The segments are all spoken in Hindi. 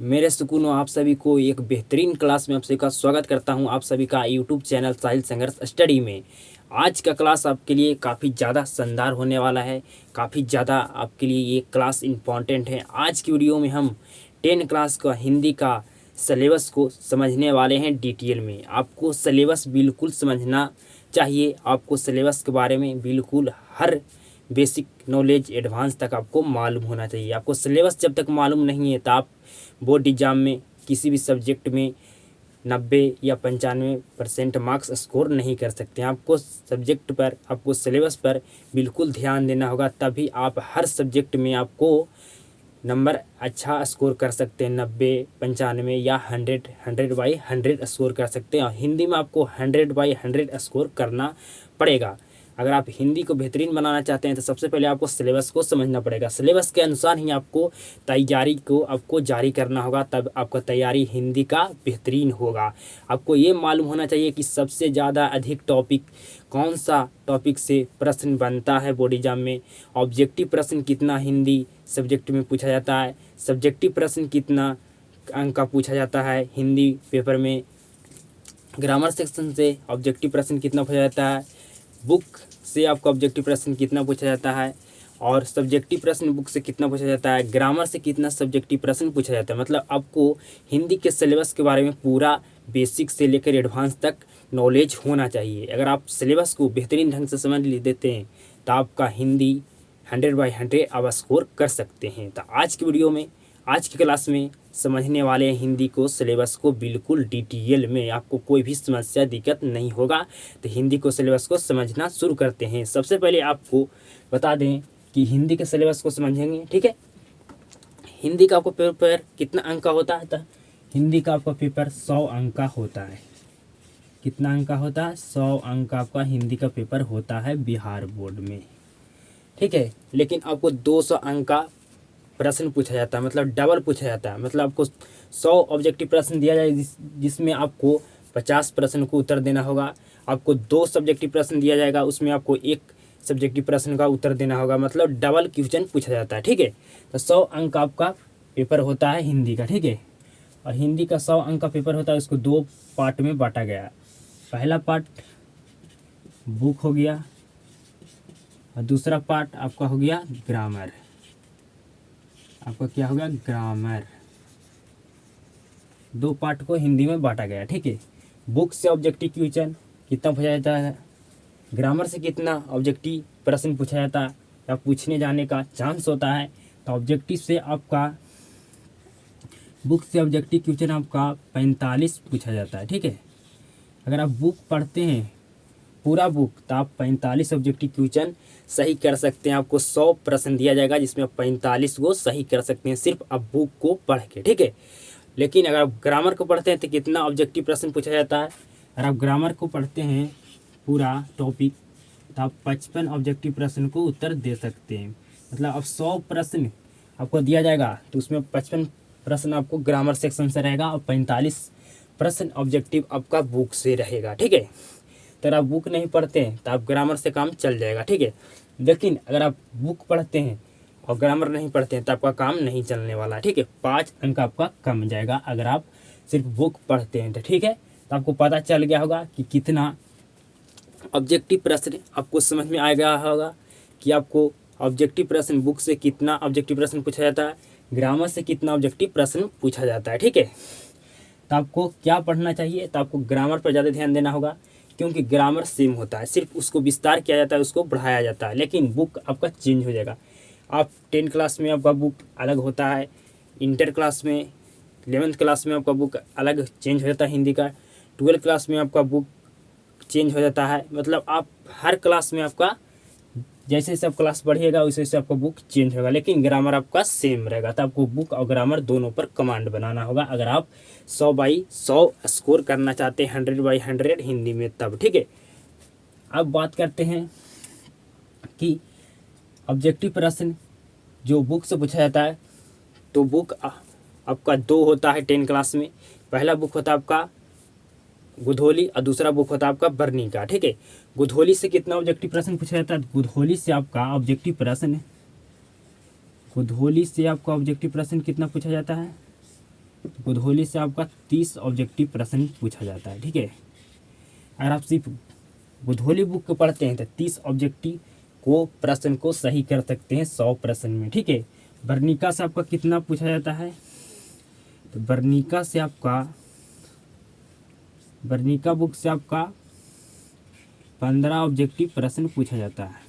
मेरे सुकूनों आप सभी को एक बेहतरीन क्लास में आप सभी का स्वागत करता हूं। आप सभी का यूट्यूब चैनल साहिल संघर्ष स्टडी में। आज का क्लास आपके लिए काफ़ी ज़्यादा शानदार होने वाला है। काफ़ी ज़्यादा आपके लिए ये क्लास इम्पॉर्टेंट है। आज की वीडियो में हम 10 क्लास का हिंदी का सिलेबस को समझने वाले हैं डिटेल में। आपको सिलेबस बिल्कुल समझना चाहिए। आपको सिलेबस के बारे में बिल्कुल हर बेसिक नॉलेज एडवांस तक आपको मालूम होना चाहिए। आपको सिलेबस जब तक मालूम नहीं है तो आप बोर्ड एग्जाम में किसी भी सब्जेक्ट में 90 या 95% मार्क्स स्कोर नहीं कर सकते हैं। आपको सब्जेक्ट पर, आपको सिलेबस पर बिल्कुल ध्यान देना होगा, तभी आप हर सब्जेक्ट में आपको नंबर अच्छा स्कोर कर सकते हैं। 90, 95 या 100/100 स्कोर कर सकते हैं। और हिंदी में आपको 100/100 स्कोर करना पड़ेगा। अगर आप हिंदी को बेहतरीन बनाना चाहते हैं तो सबसे पहले आपको सिलेबस को समझना पड़ेगा। सिलेबस के अनुसार ही आपको तैयारी को आपको जारी करना होगा, तब आपका तैयारी हिंदी का बेहतरीन होगा। आपको ये मालूम होना चाहिए कि सबसे ज़्यादा अधिक टॉपिक कौन सा टॉपिक से प्रश्न बनता है बोर्ड एग्जाम में। ऑब्जेक्टिव प्रश्न कितना हिंदी सब्जेक्ट में पूछा जाता है, सब्जेक्टिव प्रश्न कितना अंक का पूछा जाता है हिंदी पेपर में, ग्रामर सेक्शन से ऑब्जेक्टिव प्रश्न कितना पूछा जाता है, बुक से आपका ऑब्जेक्टिव प्रश्न कितना पूछा जाता है, और सब्जेक्टिव प्रश्न बुक से कितना पूछा जाता है, ग्रामर से कितना सब्जेक्टिव प्रश्न पूछा जाता है। मतलब आपको हिंदी के सिलेबस के बारे में पूरा बेसिक से लेकर एडवांस तक नॉलेज होना चाहिए। अगर आप सिलेबस को बेहतरीन ढंग से समझ लेते हैं तो आपका हिंदी 100/100 आप स्कोर कर सकते हैं। तो आज की वीडियो में, आज की क्लास में समझने वाले हैं हिंदी को सिलेबस को बिल्कुल डिटेल में। आपको कोई भी समस्या दिक्कत नहीं होगा। तो हिंदी को सिलेबस को समझना शुरू करते हैं। सबसे पहले आपको बता दें कि हिंदी के सिलेबस को समझेंगे, ठीक है। हिंदी का आपको पेपर कितना अंक का होता है? तो हिंदी का आपका पेपर 100 अंक का होता है। कितना अंक का होता है? 100 अंक का आपका हिंदी का पेपर होता है बिहार बोर्ड में, ठीक है। लेकिन आपको 200 अंक का प्रश्न पूछा जाता है, मतलब डबल पूछा जाता है। मतलब आपको 100 ऑब्जेक्टिव प्रश्न दिया जाए जिसमें आपको 50 प्रश्न को उत्तर देना होगा। आपको 2 सब्जेक्टिव प्रश्न दिया जाएगा, उसमें आपको 1 सब्जेक्टिव प्रश्न का उत्तर देना होगा। मतलब डबल क्वेश्चन पूछा जाता है, ठीक है। तो 100 अंक का आपका पेपर होता है हिंदी का, ठीक है। और हिंदी का 100 अंक का पेपर होता है, उसको 2 पार्ट में बांटा गया है। पहला पार्ट बुक हो गया और दूसरा पार्ट आपका हो गया ग्रामर। आपका क्या हो गया? ग्रामर। 2 पार्ट को हिंदी में बांटा गया, ठीक है। बुक से ऑब्जेक्टिव क्वेश्चन कितना पूछा जाता है, ग्रामर से कितना ऑब्जेक्टिव प्रश्न पूछा जाता है या पूछने जाने का चांस होता है। तो ऑब्जेक्टिव से आपका, बुक से ऑब्जेक्टिव क्वेश्चन आपका 45 पूछा जाता है, ठीक है। अगर आप बुक पढ़ते हैं पूरा बुक तो आप 45 ऑब्जेक्टिव क्वेश्चन सही कर सकते हैं। आपको 100 प्रश्न दिया जाएगा जिसमें आप 45 को सही कर सकते हैं सिर्फ आप बुक को पढ़ के, ठीक है। लेकिन अगर आप ग्रामर को पढ़ते हैं तो कितना ऑब्जेक्टिव प्रश्न पूछा जाता है? अगर आप ग्रामर को पढ़ते हैं पूरा टॉपिक तो आप 55 ऑब्जेक्टिव प्रश्न को उत्तर दे सकते हैं। मतलब अब 100 प्रश्न आपको दिया जाएगा तो उसमें 55 प्रश्न आपको ग्रामर सेक्शन से रहेगा और 45 प्रश्न ऑब्जेक्टिव आपका बुक से रहेगा, ठीक है। तो आप बुक नहीं पढ़ते हैं तो आप ग्रामर से काम चल जाएगा, ठीक है। लेकिन अगर आप बुक पढ़ते हैं और ग्रामर नहीं पढ़ते हैं तो आपका काम नहीं चलने वाला, ठीक है। 5 अंक आपका कम जाएगा अगर आप सिर्फ बुक पढ़ते हैं तो, ठीक है। तो आपको पता चल गया होगा कि कितना ऑब्जेक्टिव प्रश्न आपको समझ में आ गया होगा कि आपको ऑब्जेक्टिव प्रश्न बुक से कितना ऑब्जेक्टिव प्रश्न पूछा जाता है, ग्रामर से कितना ऑब्जेक्टिव प्रश्न पूछा जाता है, ठीक है। तो आपको क्या पढ़ना चाहिए? तो आपको ग्रामर पर ज़्यादा ध्यान देना होगा, क्योंकि ग्रामर सेम होता है, सिर्फ उसको विस्तार किया जाता है, उसको बढ़ाया जाता है। लेकिन बुक आपका चेंज हो जाएगा। आप 10 क्लास में आपका बुक अलग होता है, इंटर क्लास में, 11th क्लास में आपका बुक अलग चेंज हो जाता है हिंदी का, 12th क्लास में आपका बुक चेंज हो जाता है। मतलब आप हर क्लास में आपका जैसे जैसे आप क्लास बढ़िएगा वैसे वैसे आपका बुक चेंज होगा, लेकिन ग्रामर आपका सेम रहेगा। तो आपको बुक और ग्रामर दोनों पर कमांड बनाना होगा अगर आप 100/100 स्कोर करना चाहते हैं 100/100 हिंदी में तब, ठीक है। अब बात करते हैं कि ऑब्जेक्टिव प्रश्न जो बुक से पूछा जाता है, तो बुक आपका 2 होता है 10 क्लास में। पहला बुक होता है आपका गुधोली और दूसरा बुक होता है आपका बर्नी का, ठीक है। गुधोली से कितना ऑब्जेक्टिव प्रश्न पूछा जाता है? गुधोली से आपका ऑब्जेक्टिव प्रश्न, गुधोली से आपका ऑब्जेक्टिव प्रश्न कितना पूछा जाता है? गुधोली से आपका 30 ऑब्जेक्टिव प्रश्न पूछा जाता है। ठीक है, अगर आप सिर्फ गुधोली बुक को पढ़ते हैं तो 30 ऑब्जेक्टिव को प्रश्न को सही कर सकते हैं 100 प्रश्न में। ठीक है, वर्णिका से आपका कितना पूछा जाता है, तो वर्णिका बुक से आपका 15 ऑब्जेक्टिव प्रश्न पूछा जाता है।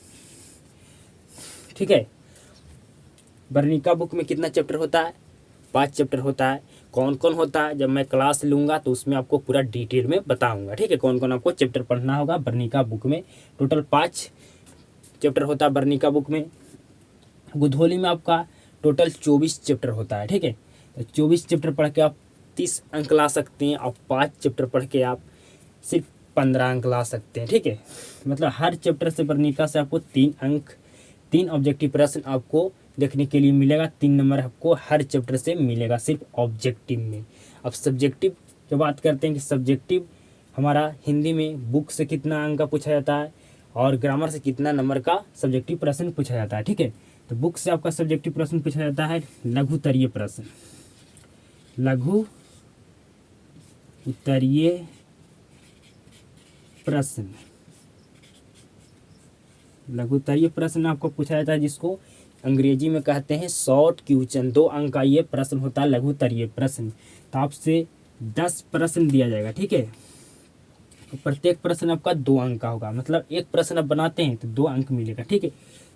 ठीक है, वर्णिका बुक में कितना चैप्टर होता है, 5 चैप्टर होता है। कौन कौन होता है, जब मैं क्लास लूँगा तो उसमें आपको पूरा डिटेल में बताऊंगा। ठीक है, कौन कौन आपको चैप्टर पढ़ना होगा वर्णिका बुक में। टोटल 5 चैप्टर होता है वर्णिका बुक में। गुधोली में आपका टोटल 24 चैप्टर होता है। ठीक है, तो 24 चैप्टर पढ़ के आप 30 अंक ला सकते हैं और 5 चैप्टर पढ़ के आप सिर्फ 15 अंक ला सकते हैं। ठीक है, मतलब हर चैप्टर से वर्णिका से आपको 3 अंक, 3 ऑब्जेक्टिव प्रश्न आपको देखने के लिए मिलेगा। 3 नंबर आपको हर चैप्टर से मिलेगा सिर्फ ऑब्जेक्टिव में। अब सब्जेक्टिव की बात करते हैं कि सब्जेक्टिव हमारा हिंदी में बुक से कितना अंक का पूछा जाता है और ग्रामर से कितना नंबर का सब्जेक्टिव प्रश्न पूछा जाता है। ठीक है, तो बुक से आपका सब्जेक्टिव प्रश्न पूछा जाता है लघु उत्तरीय प्रश्न। लघु उत्तरीय प्रश्न, लघु उत्तरीय प्रश्न आपको पूछा जाता है जिसको अंग्रेजी में कहते हैं शॉर्ट क्वेश्चन। 2 अंक का ये प्रश्न होता है लघु उत्तरीय प्रश्न। तो आपसे 10 प्रश्न दिया जाएगा। ठीक है, तो प्रत्येक प्रश्न आपका 2 अंक का होगा, मतलब एक प्रश्न आप बनाते हैं तो 2 अंक मिलेगा। ठीक है,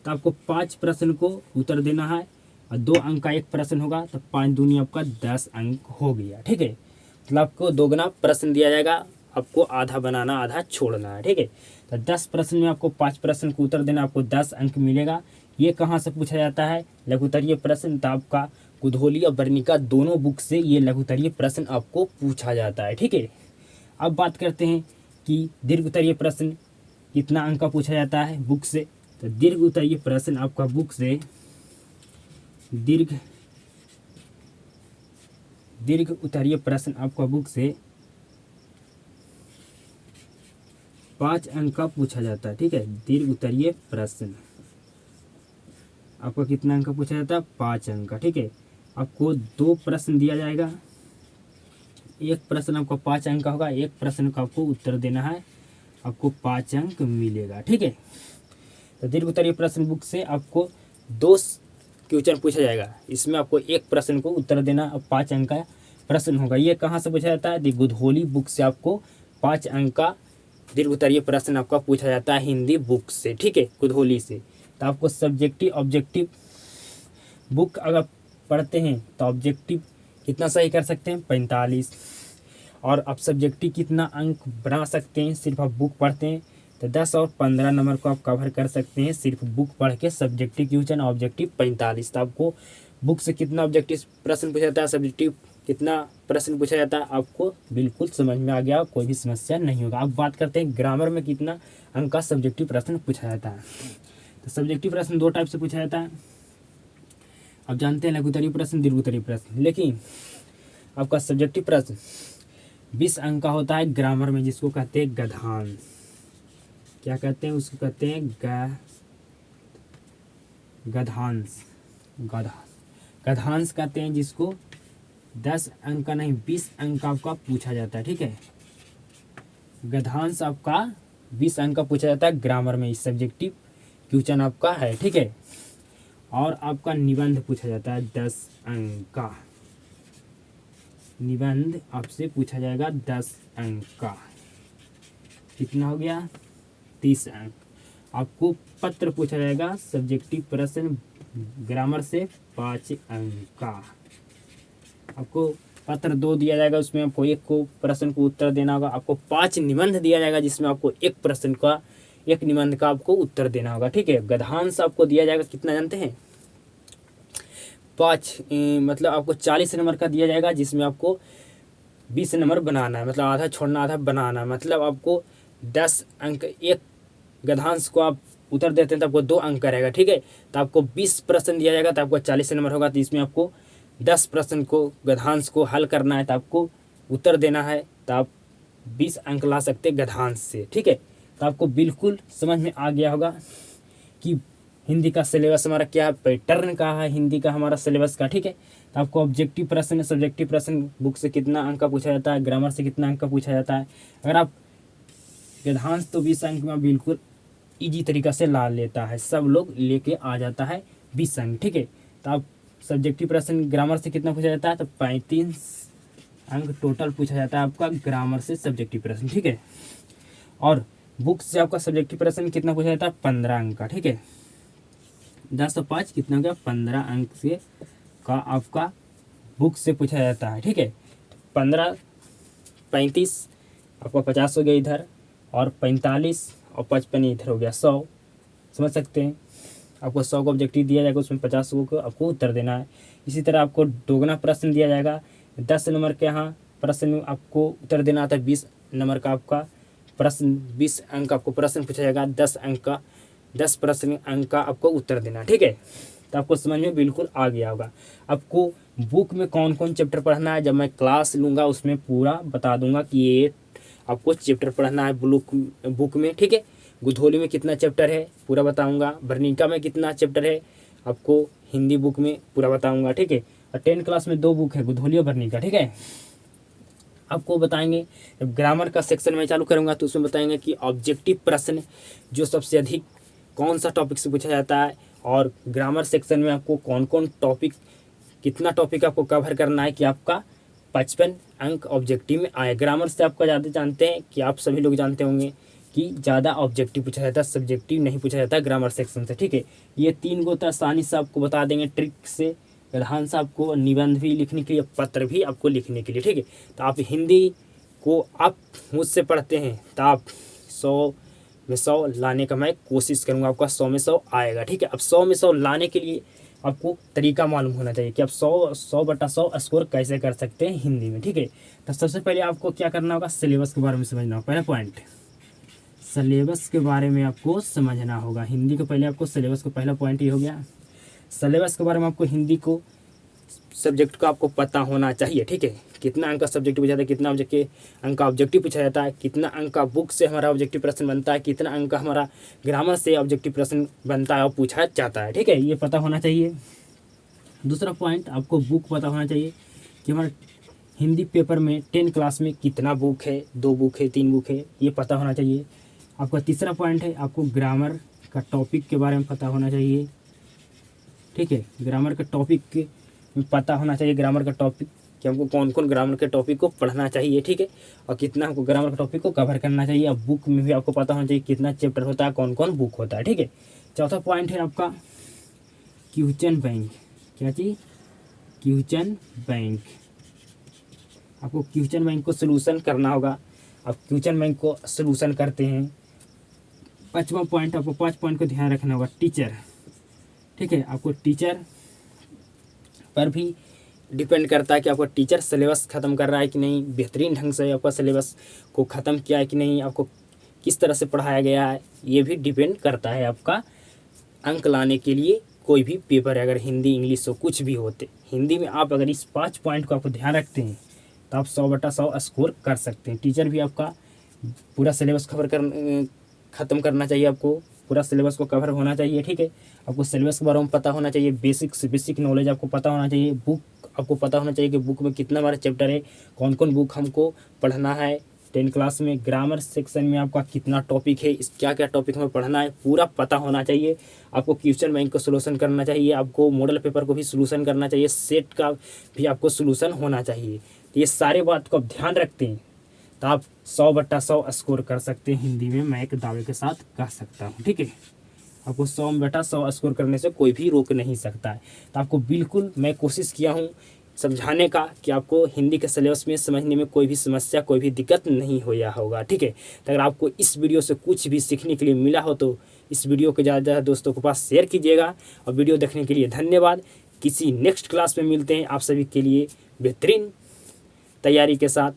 तो आपको 5 प्रश्न को उत्तर देना है और 2 अंक का एक प्रश्न होगा, तो 5 दूनी आपका 10 अंक हो गया। ठीक है, मतलब आपको दोगुना प्रश्न दिया जाएगा, आपको आधा बनाना आधा छोड़ना है। ठीक है, तो 10 प्रश्न में आपको 5 प्रश्न को उत्तर देना, आपको 10 अंक मिलेगा। ये कहाँ से पूछा जाता है लघु उत्तरीय प्रश्न, तो आपका गुधोली और वर्णिका दोनों बुक से ये लघु उत्तरीय प्रश्न आपको पूछा जाता है। ठीक है, अब बात करते हैं कि दीर्घ उत्तरीय प्रश्न कितना अंक का पूछा जाता है बुक से। तो दीर्घ उत्तरीय प्रश्न आपका बुक से दीर्घ उत्तरीय प्रश्न आपका बुक से 5 अंक का पूछा जाता है। ठीक है, दीर्घ उत्तरीय प्रश्न आपका कितना अंक का पूछा जाता है, 5 अंक का। ठीक है, आपको 2 प्रश्न दिया जाएगा, एक प्रश्न आपको 5 अंक का होगा, एक प्रश्न का आपको उत्तर देना है, आपको 5 अंक मिलेगा। ठीक है, तो दीर्घ उत्तरीय प्रश्न बुक से आपको 2 क्वेश्चन पूछा जाएगा, इसमें आपको एक प्रश्न को उत्तर देना, अब 5 अंक का प्रश्न होगा। ये कहाँ से पूछा जाता है, गुधोली बुक से आपको 5 अंक का दीर्घ उत्तरीय प्रश्न आपका पूछा जाता है हिंदी बुक से। ठीक है, गुधोली से। तो आपको सब्जेक्टिव ऑब्जेक्टिव बुक अगर पढ़ते हैं तो ऑब्जेक्टिव कितना सही कर सकते हैं, 45। और आप सब्जेक्टिव कितना अंक बना सकते हैं, सिर्फ आप बुक पढ़ते हैं तो 10 और 15 नंबर को आप कवर कर सकते हैं सिर्फ बुक पढ़ के। Subjective question objective 45। तो आपको बुक से कितना ऑब्जेक्टिव प्रश्न पूछा जाता है, सब्जेक्टिव कितना प्रश्न पूछा जाता है, आपको बिल्कुल समझ में आ गया, कोई भी समस्या नहीं होगा। अब बात करते हैं ग्रामर में कितना अंक का सब्जेक्टिव प्रश्न पूछा जाता है। तो सब्जेक्टिव प्रश्न 2 टाइप से पूछा जाता है। आप जानते हैं लघु उत्तरीय प्रश्न, दीर्घ उत्तरीय प्रश्न। लेकिन आपका सब्जेक्टिव प्रश्न 20 अंक का होता है ग्रामर में, जिसको कहते हैं गद्यांश। क्या कहते हैं, उसको कहते हैं गद्यांश। गद्यांश कहते हैं जिसको 10 अंक का नहीं 20 अंक का आपका पूछा जाता है। ठीक है, गद्यांश आपका 20 अंक का पूछा जाता है ग्रामर में, सब्जेक्टिव क्वेश्चन आपका है। ठीक है, और आपका निबंध पूछा जाता है 10 अंक का। निबंध आपसे पूछा जाएगा 10 अंक का, कितना हो गया, 30 अंक। आपको पत्र पूछा जाएगा सब्जेक्टिव प्रश्न ग्रामर से 5 अंक का। आपको पत्र 2 दिया जाएगा, उसमें आपको 1 को प्रश्न को उत्तर देना होगा। आपको 5 निबंध दिया जाएगा, जिसमें आपको 1 प्रश्न का 1 निबंध का आपको उत्तर देना होगा। ठीक है, गद्यांश आपको दिया जाएगा कितना जानते हैं, 5 मतलब आपको 40 नंबर का दिया जाएगा, जिसमें आपको 20 नंबर बनाना है, मतलब आधा छोड़ना आधा बनाना है। मतलब आपको 10 अंक, एक गद्यांश को आप उत्तर देते हैं तो आपको 2 अंक का रहेगा। ठीक है, तो आपको 20 प्रश्न दिया जाएगा तो आपको 40 नंबर होगा। तो इसमें आपको 10 प्रश्न को गद्यांश को हल करना है, तो आपको उत्तर देना है, तो आप 20 अंक ला सकते हैं गद्यांश से। ठीक है, तो आपको बिल्कुल समझ में आ गया होगा कि हिंदी का सिलेबस हमारा क्या है, पैटर्न का है हिंदी का हमारा सिलेबस का, ठीक है। तो आपको ऑब्जेक्टिव प्रश्न, सब्जेक्टिव प्रश्न बुक से कितना अंक का पूछा जाता है, ग्रामर से कितना अंक का पूछा जाता है। अगर आप गद्यांश तो 20 अंक में बिल्कुल ईजी तरीका से ला लेता है, सब लोग लेके आ जाता है 20 अंक, ठीक है। तो आप सब्जेक्टिव प्रश्न ग्रामर से कितना पूछा जाता है, तो 35 अंक टोटल पूछा जाता है आपका ग्रामर से सब्जेक्टिव प्रश्न, ठीक है। और बुक से आपका सब्जेक्टिव प्रश्न कितना पूछा जाता है, 15 अंक का, ठीक है। 10 और 5 कितना हो गया, 15 अंक से का आपका बुक से पूछा जाता है, ठीक है। 15 35 आपका 50 हो गया इधर, और 45 और 55 इधर हो गया 100, समझ सकते हैं। आपको 100 का ऑब्जेक्टिव दिया जाएगा, उसमें 50 को आपको उत्तर देना है। इसी तरह आपको दोगुना प्रश्न दिया जाएगा, 10 नंबर के यहाँ प्रश्न आपको उत्तर देना था, 20 नंबर का आपका प्रश्न, 20 अंक आपको प्रश्न पूछा जाएगा, 10 अंक का 10 प्रश्न अंक का आपको उत्तर देना, ठीक है। तो आपको समझ में बिल्कुल आ गया होगा। आपको बुक में कौन कौन चैप्टर पढ़ना है, जब मैं क्लास लूँगा उसमें पूरा बता दूंगा कि ये आपको चैप्टर पढ़ना है बुक में, ठीक है। गुधोली में कितना चैप्टर है पूरा बताऊंगा, वर्णिका में कितना चैप्टर है आपको हिंदी बुक में पूरा बताऊंगा, ठीक है। और 10 क्लास में 2 बुक है, गुधोली और वर्णिका, ठीक है। आपको बताएंगे, जब ग्रामर का सेक्शन में चालू करूंगा तो उसमें बताएंगे कि ऑब्जेक्टिव प्रश्न जो सबसे अधिक कौन सा टॉपिक से पूछा जाता है, और ग्रामर सेक्शन में आपको कौन कौन टॉपिक, कितना टॉपिक आपको कवर करना है कि आपका 55 अंक ऑब्जेक्टिव में आए। ग्रामर से आपका ज़्यादा जानते हैं कि आप सभी लोग जानते होंगे कि ज़्यादा ऑब्जेक्टिव पूछा जाता है, सब्जेक्टिव नहीं पूछा जाता ग्रामर सेक्शन से, ठीक है। ये 3 गो तो आसानी से आपको बता देंगे ट्रिक से, गद्यांश से आपको निबंध भी लिखने के लिए, पत्र भी आपको लिखने के लिए, ठीक है। तो आप हिंदी को आप मुझसे पढ़ते हैं तो आप 100 में 100 लाने का मैं कोशिश करूँगा, आपका 100 में 100 आएगा, ठीक है। अब 100 में 100 लाने के लिए आपको तरीका मालूम होना चाहिए कि आप 100/100 स्कोर कैसे कर सकते हैं हिंदी में, ठीक है। तो सबसे पहले आपको क्या करना होगा, सिलेबस के बारे में समझना होगा। पहला पॉइंट, सिलेबस के बारे में आपको समझना होगा। हिंदी को पहले आपको सिलेबस का पहला पॉइंट ये हो गया, सिलेबस के बारे में आपको हिंदी को सब्जेक्ट का आपको पता होना चाहिए, ठीक है। कितना अंक का सब्जेक्ट पूछा जाता है, कितना अंक का ऑब्जेक्टिव पूछा जाता है, कितना अंक का बुक से हमारा ऑब्जेक्टिव प्रश्न बनता है, कितना अंक का हमारा ग्रामर से ऑब्जेक्टिव प्रश्न बनता है और पूछा जाता है, ठीक है। ये पता होना चाहिए। दूसरा पॉइंट, आपको बुक पता होना चाहिए कि हमारा हिंदी पेपर में 10 क्लास में कितना बुक है, 2 बुक है, 3 बुक है, ये पता होना चाहिए। आपका तीसरा पॉइंट है, आपको ग्रामर का टॉपिक के बारे में पता होना चाहिए, ठीक है। ग्रामर का टॉपिक पता होना चाहिए, ग्रामर का टॉपिक कि हमको कौन कौन ग्रामर के टॉपिक को पढ़ना चाहिए, ठीक है। और कितना हमको ग्रामर के टॉपिक को कवर करना चाहिए। अब बुक में भी आपको पता होना चाहिए कितना चैप्टर होता है, कौन कौन बुक होता है, ठीक है। चौथा पॉइंट है आपका क्वेश्चन बैंक। क्या चीज़, क्वेश्चन बैंक। आपको क्वेश्चन बैंक को सोल्यूशन करना होगा। आप क्वेश्चन बैंक को सोल्यूशन करते हैं। पाँचवा पॉइंट, आपको 5 पॉइंट को ध्यान रखना होगा, टीचर, ठीक है। आपको टीचर पर भी डिपेंड करता है कि आपका टीचर सिलेबस ख़त्म कर रहा है कि नहीं, बेहतरीन ढंग से आपका सिलेबस को ख़त्म किया है कि नहीं, आपको किस तरह से पढ़ाया गया है, ये भी डिपेंड करता है आपका अंक लाने के लिए। कोई भी पेपर है, अगर हिंदी इंग्लिश हो कुछ भी होते, हिंदी में आप अगर इस 5 पॉइंट को आपको ध्यान रखते हैं तो आप 100/100 स्कोर कर सकते हैं। टीचर भी आपका पूरा सिलेबस ख़त्म करना चाहिए, आपको पूरा सिलेबस को कवर होना चाहिए, ठीक है। आपको सिलेबस के बारे में पता होना चाहिए, बेसिक से बेसिक नॉलेज आपको पता होना चाहिए। बुक आपको पता होना चाहिए कि बुक में कितना हमारा चैप्टर है, कौन कौन बुक हमको पढ़ना है 10 क्लास में। ग्रामर सेक्शन में आपका कितना टॉपिक है, इस क्या क्या टॉपिक हमें पढ़ना है, पूरा पता होना चाहिए। आपको क्वेश्चन बैंक को सोल्यूशन करना चाहिए, आपको मॉडल पेपर को भी सोल्यूशन करना चाहिए, सेट का भी आपको सोल्यूशन होना चाहिए। तो ये सारे बात को आप ध्यान रखते हैं तो आप 100/100 स्कोर कर सकते हैं हिंदी में, मैं एक दावे के साथ कह सकता हूँ, ठीक है। आपको 100/100 स्कोर करने से कोई भी रोक नहीं सकता है। तो आपको बिल्कुल मैं कोशिश किया हूँ समझाने का कि आपको हिंदी के सिलेबस में समझने में कोई भी समस्या, कोई भी दिक्कत नहीं होया होगा, ठीक है। तो अगर आपको इस वीडियो से कुछ भी सीखने के लिए मिला हो तो इस वीडियो को ज़्यादा दोस्तों के पास शेयर कीजिएगा। और वीडियो देखने के लिए धन्यवाद। किसी नेक्स्ट क्लास में मिलते हैं आप सभी के लिए बेहतरीन तैयारी के साथ।